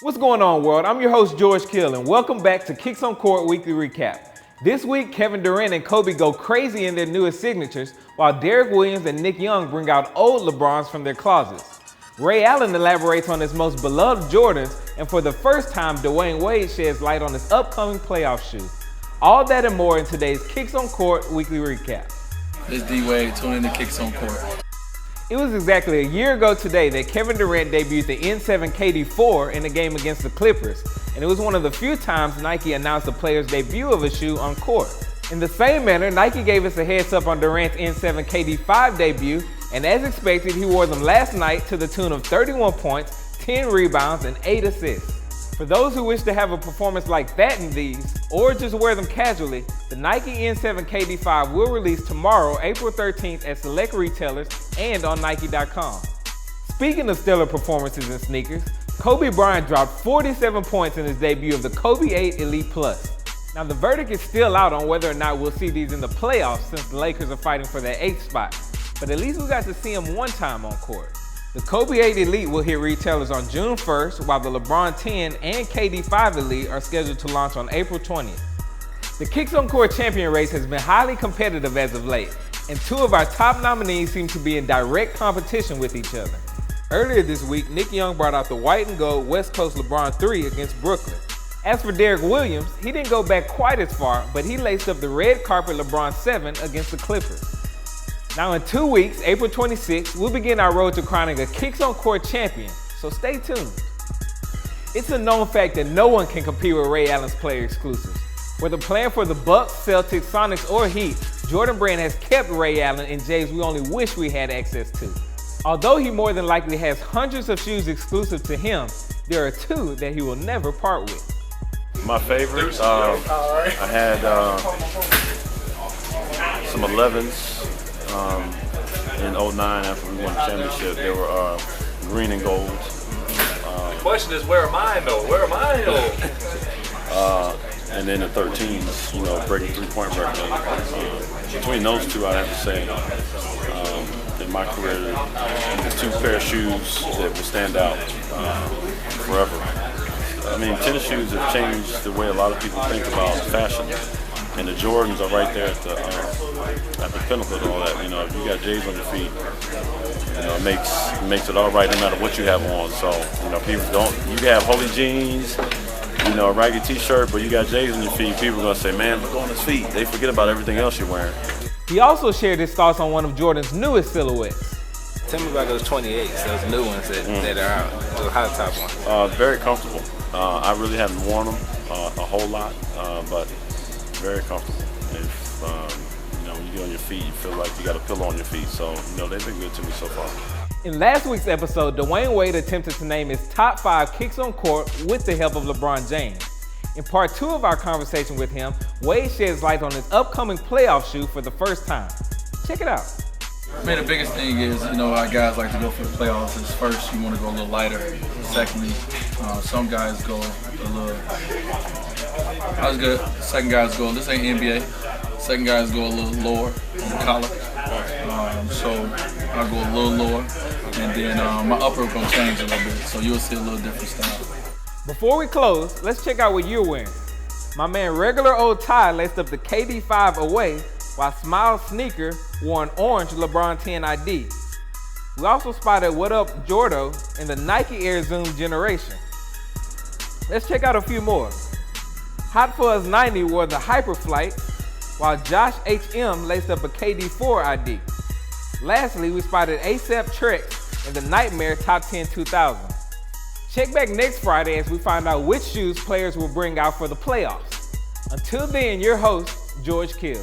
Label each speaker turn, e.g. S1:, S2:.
S1: What's going on, world? I'm your host, George Kill, and welcome back to Kicks on Court Weekly Recap. This week, Kevin Durant and Kobe go crazy in their newest signatures, while Derrick Williams and Nick Young bring out old LeBrons from their closets. Ray Allen elaborates on his most beloved Jordans, and for the first time, Dwyane Wade sheds light on his upcoming playoff shoe. All that and more in today's Kicks on Court Weekly Recap.
S2: This D Wade, tune in to Kicks on Court.
S1: It was exactly a year ago today that Kevin Durant debuted the N7 KD4 in a game against the Clippers, and it was one of the few times Nike announced a player's debut of a shoe on court. In the same manner, Nike gave us a heads up on Durant's N7 KD5 debut, and as expected, he wore them last night to the tune of 31 points, 10 rebounds, and 8 assists. For those who wish to have a performance like that in these, or just wear them casually, the Nike N7 KD5 will release tomorrow, April 13th at select retailers and on Nike.com. Speaking of stellar performances in sneakers, Kobe Bryant dropped 47 points in his debut of the Kobe 8 Elite Plus. Now the verdict is still out on whether or not we'll see these in the playoffs since the Lakers are fighting for their 8th spot, but at least we got to see them one time on court. The Kobe 8 Elite will hit retailers on June 1st, while the LeBron 10 and KD 5 Elite are scheduled to launch on April 20th. The Kicks on Court champion race has been highly competitive as of late, and two of our top nominees seem to be in direct competition with each other. Earlier this week, Nick Young brought out the white and gold West Coast LeBron 3 against Brooklyn. As for Derrick Williams, he didn't go back quite as far, but he laced up the red carpet LeBron 7 against the Clippers. Now in 2 weeks, April 26th, we'll begin our road to crowning a Kicks on Court champion, so stay tuned. It's a known fact that no one can compete with Ray Allen's player exclusives. Whether playing for the Bucks, Celtics, Sonics, or Heat, Jordan Brand has kept Ray Allen in J's we only wish we had access to. Although he more than likely has hundreds of shoes exclusive to him, there are two that he will never part with.
S3: My favorite, I had some 11s in 09 after we won the championship. They were green and gold.
S4: The question is, where are mine though? Where are mine though?
S3: And then the 13s, breaking three-point record. Between those two, I'd have to say, in my career, there's two pair of shoes that will stand out forever. I mean, tennis shoes have changed the way a lot of people think about fashion, and the Jordans are right there at the pinnacle of all that. If you got J's on your feet, it makes it all right no matter what you have on. So, people you can have holy jeans, a ragged t-shirt, but you got J's on your feet, people are gonna say, man, look on his feet. They forget about everything else you're wearing.
S1: He also shared his thoughts on one of Jordan's newest silhouettes.
S4: Tell me about those 28s, those new ones that are out, those high top ones.
S3: Very comfortable. I really haven't worn them a whole lot, but very comfortable. If when you get on your feet, you feel like you got a pillow on your feet. So they've been good to me so far.
S1: In last week's episode, Dwyane Wade attempted to name his top 5 kicks on court with the help of LeBron James. In part 2 of our conversation with him, Wade sheds light on his upcoming playoff shoe for the first time. Check it out.
S2: The biggest thing is, how guys like to go for the playoffs is first, you want to go a little lighter. Secondly, some guys go a little, I was good. Second guys go, this ain't NBA. Second guys go a little lower on the collar. So I'll go a little lower, and then my upper will change a little bit, so you'll see a little different style.
S1: Before we close, let's check out what you're wearing. My man Regular Old Ty laced up the KD 5 away, while Smile Sneaker wore an orange LeBron 10 ID. We also spotted What Up Jordo in the Nike Air Zoom Generation. Let's check out a few more. Hot Fuzz 90 wore the Hyperflight, while Josh HM laced up a KD 4 ID. Lastly, we spotted ASAP Trex in the Nightmare Top 10 2000. Check back next Friday as we find out which shoes players will bring out for the playoffs. Until then, your host, George Kill.